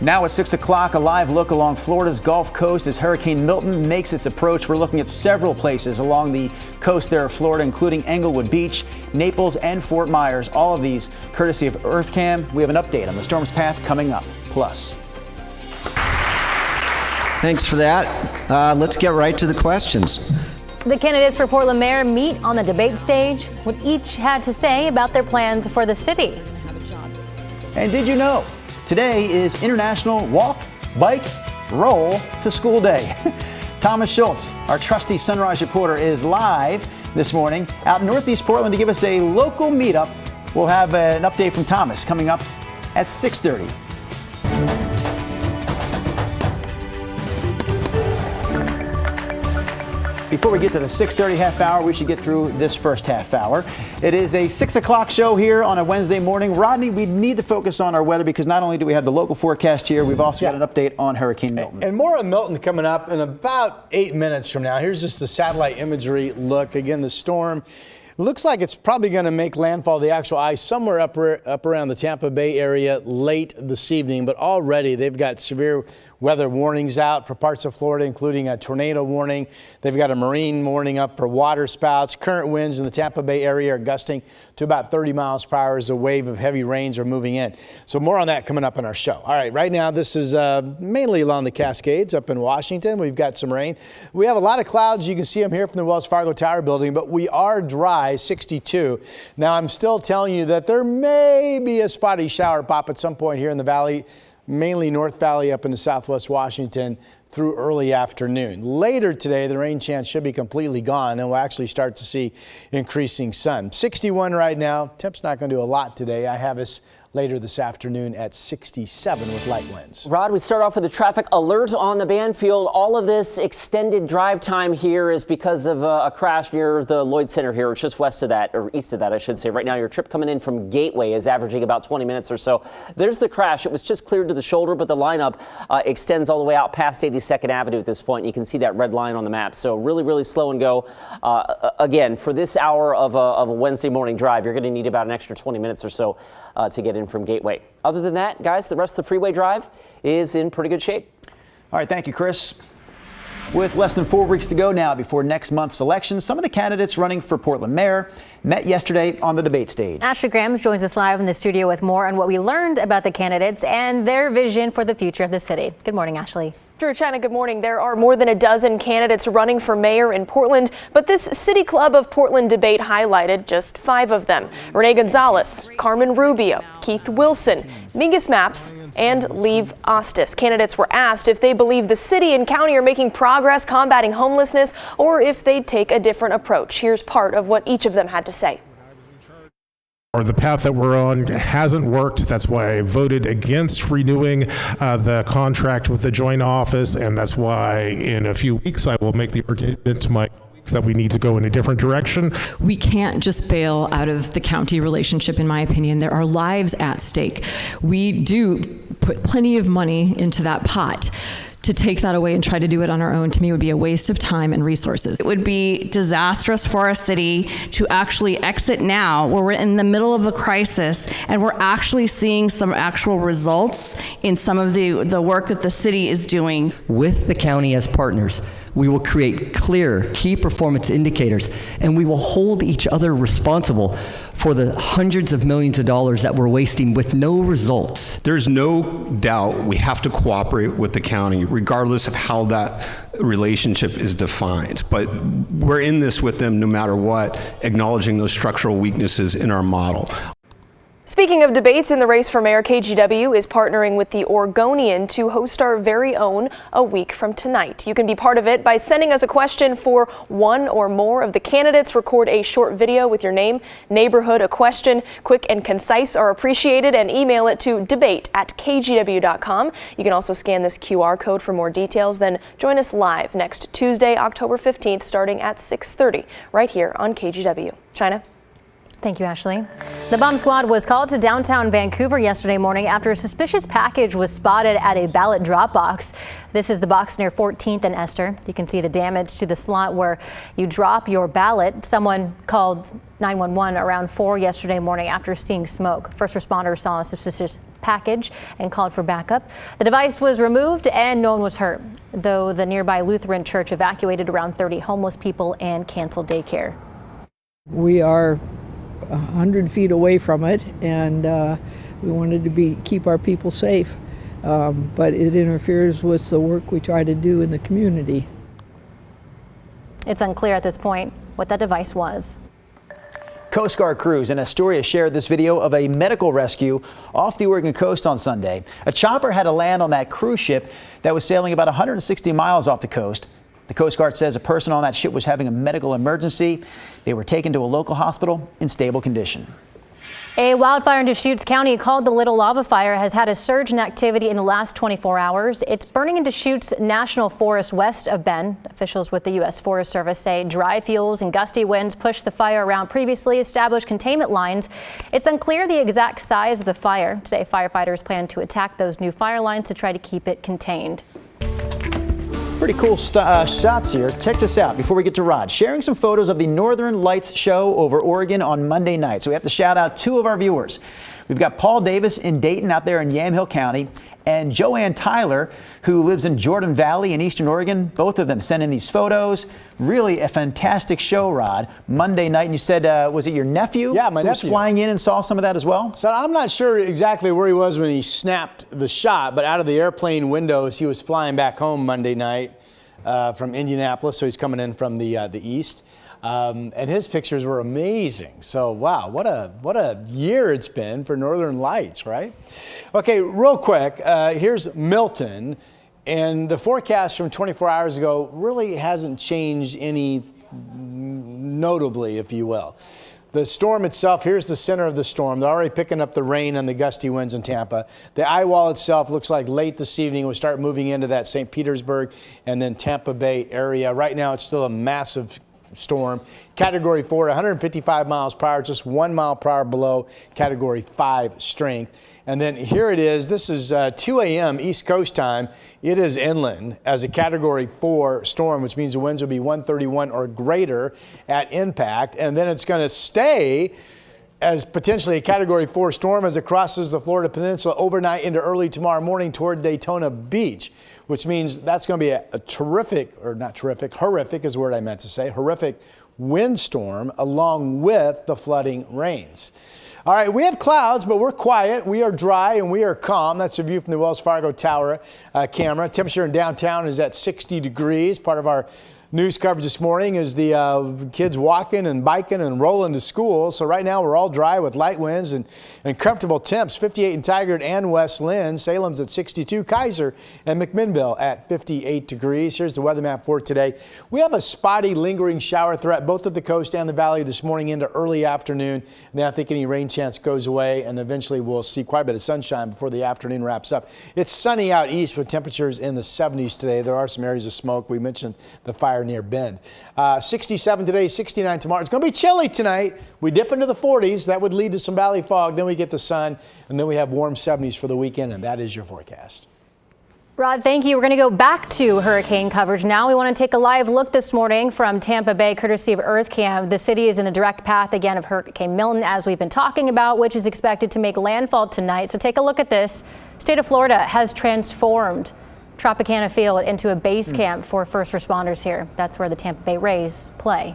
Now at 6 o'clock, a live look along Florida's Gulf Coast as Hurricane Milton makes its approach. We're looking at several places along the coast there of Florida, including Englewood Beach, Naples, and Fort Myers. All of these courtesy of EarthCam. We have an update on the storm's path coming up. Plus. Thanks for that. Let's get right to the questions. The candidates for Portland mayor meet on the debate stage. What each had to say about their plans for the city. And did you know? Today is International Walk, Bike, Roll to School Day. Thomas Schultz, our trusty Sunrise reporter, is live this morning out in Northeast Portland to give us a local meetup. We'll have an update from Thomas coming up at 6:30. Before we get to the 6:30 half hour, we should get through this first half hour. It is a 6 o'clock show here on a Wednesday morning. Rodney, we need to focus on our weather because not only do we have the local forecast here, we've also got an update on Hurricane Milton. And more on Milton coming up in about 8 minutes from now. Here's just the satellite imagery look. Again, the storm looks like it's probably going to make landfall, the actual ice, somewhere up around the Tampa Bay area late this evening. But already they've got severe weather warnings out for parts of Florida, including a tornado warning. They've got a marine warning up for water spouts. Current winds in the Tampa Bay area are gusting to about 30 miles per hour as a wave of heavy rains are moving in. So more on that coming up in our show. All right, right now this is mainly along the Cascades up in Washington. We've got some rain. We have a lot of clouds. You can see them here from the Wells Fargo Tower building, but we are dry, 62. Now I'm still telling you that there may be a spotty shower pop at some point here in the valley, mainly North Valley up into Southwest Washington through early afternoon. Later today, the rain chance should be completely gone and we'll actually start to see increasing sun. 61 right now. Temp's not going to do a lot today. I have us later this afternoon at 67 with light winds. Rod, we start off with a traffic alert on the Banfield. All of this extended drive time here is because of a crash near the Lloyd Center here. It's just west of that, or east of that, I should say. Right now, your trip coming in from Gateway is averaging about 20 minutes or so. There's the crash. It was just cleared to the shoulder, but the lineup extends all the way out past 82nd Avenue at this point. You can see that red line on the map. So really, really slow and go. Again, for this hour of a Wednesday morning drive, you're going to need about an extra 20 minutes or so to get in from Gateway. Other than that, guys, the rest of the freeway drive is in pretty good shape. All right, thank you, Chris. With less than 4 weeks to go now before next month's election, some of the candidates running for Portland mayor met yesterday on the debate stage. Ashley Graham joins us live in the studio with more on what we learned about the candidates and their vision for the future of the city. Good morning, Ashley. Drew, China, good morning. There are more than a dozen candidates running for mayor in Portland, but this City Club of Portland debate highlighted just 5 of them. Renee Gonzalez, Carmen Rubio, Keith Wilson, Mingus Maps, and Leave Ostis. Candidates were asked if they believe the city and county are making progress combating homelessness or if they'd take a different approach. Here's part of what each of them had to say. The path that we're on hasn't worked. That's why I voted against renewing the contract with the joint office, and that's why in a few weeks I will make the argument to my colleagues that we need to go in a different direction. We can't just bail out of the county relationship, in my opinion. There are lives at stake. We do put plenty of money into that pot. To take that away and try to do it on our own, to me, would be a waste of time and resources. It would be disastrous for our city to actually exit now, where we're in the middle of the crisis, and we're actually seeing some actual results in some of the work that the city is doing. With the county as partners, we will create clear key performance indicators, and we will hold each other responsible for the hundreds of millions of dollars that we're wasting with no results. There's no doubt we have to cooperate with the county, regardless of how that relationship is defined. But we're in this with them no matter what, acknowledging those structural weaknesses in our model. Speaking of debates in the race for mayor, KGW is partnering with the Oregonian to host our very own a week from tonight. You can be part of it by sending us a question for one or more of the candidates. Record a short video with your name, neighborhood, a question. Quick and concise are appreciated, and email it to debate@kgw.com. You can also scan this QR code for more details. Then join us live next Tuesday, October 15th, starting at 6:30 right here on KGW. China? Thank you, Ashley. The bomb squad was called to downtown Vancouver yesterday morning after a suspicious package was spotted at a ballot drop box. This is the box near 14th and Esther. You can see the damage to the slot where you drop your ballot. Someone called 911 around 4 yesterday morning after seeing smoke. First responders saw a suspicious package and called for backup. The device was removed and no one was hurt, though the nearby Lutheran church evacuated around 30 homeless people and canceled daycare. We are 100 feet away from it, and we wanted to keep our people safe, but it interferes with the work we try to do in the community. It's unclear at this point what that device was. Coast Guard crews in Astoria shared this video of a medical rescue off the Oregon coast on Sunday. A chopper had to land on that cruise ship that was sailing about 160 miles off the coast. The Coast Guard says a person on that ship was having a medical emergency. They were taken to a local hospital in stable condition. A wildfire in Deschutes County called the Little Lava Fire has had a surge in activity in the last 24 hours. It's burning in Deschutes National Forest west of Bend. Officials with the U.S. Forest Service say dry fuels and gusty winds pushed the fire around previously established containment lines. It's unclear the exact size of the fire. Today, firefighters plan to attack those new fire lines to try to keep it contained. Pretty cool shots here. Check this out before we get to Rod. Sharing some photos of the Northern Lights show over Oregon on Monday night. So we have to shout out two of our viewers. We've got Paul Davis in Dayton out there in Yamhill County, and Joanne Tyler, who lives in Jordan Valley in Eastern Oregon. Both of them sending these photos. Really a fantastic show, Rod. Monday night, and you said, was it your nephew? Yeah, my nephew. nephew. Was flying in and saw some of that as well? So I'm not sure exactly where he was when he snapped the shot, but out of the airplane windows, he was flying back home Monday night from Indianapolis, so he's coming in from the east. And his pictures were amazing. So, wow, what a year it's been for Northern Lights, right? Okay, real quick, here's Milton. And the forecast from 24 hours ago really hasn't changed any notably, if you will. The storm itself, here's the center of the storm. They're already picking up the rain and the gusty winds in Tampa. The eye wall itself looks like late this evening we'll start moving into that St. Petersburg and then Tampa Bay area. Right now it's still a massive storm. Category 4, 155 miles per hour, just 1 mile per hour below Category 5 strength. And then here it is. This is 2 a.m. East Coast time. It is inland as a Category 4 storm, which means the winds will be 131 or greater at impact. And then it's going to stay as potentially a Category 4 storm as it crosses the Florida Peninsula overnight into early tomorrow morning toward Daytona Beach, which means that's going to be a terrific, or not terrific, horrific is the word I meant to say, horrific windstorm along with the flooding rains. All right, we have clouds, but we're quiet. We are dry and we are calm. That's a view from the Wells Fargo Tower camera. Temperature in downtown is at 60 degrees. Part of our news coverage this morning is the kids walking and biking and rolling to school. So right now we're all dry with light winds and comfortable temps. 58 in Tigard and West Lynn. Salem's at 62. Kaiser and McMinnville at 58 degrees. Here's the weather map for today. We have a spotty lingering shower threat both at the coast and the valley this morning into early afternoon. And then I think any rain chance goes away and eventually we'll see quite a bit of sunshine before the afternoon wraps up. It's sunny out east with temperatures in the 70s today. There are some areas of smoke. We mentioned the fire near Bend. 67 today, 69 tomorrow. It's going to be chilly tonight. We dip into the 40s. That would lead to some valley fog. Then we get the sun, and then we have warm 70s for the weekend, and that is your forecast. Rod, thank you. We're going to go back to hurricane coverage now. We want to take a live look this morning from Tampa Bay, courtesy of EarthCam. The city is in the direct path again of Hurricane Milton, as we've been talking about, which is expected to make landfall tonight. So take a look at this. State of Florida has transformed Tropicana Field into a base camp for first responders here. That's where the Tampa Bay Rays play.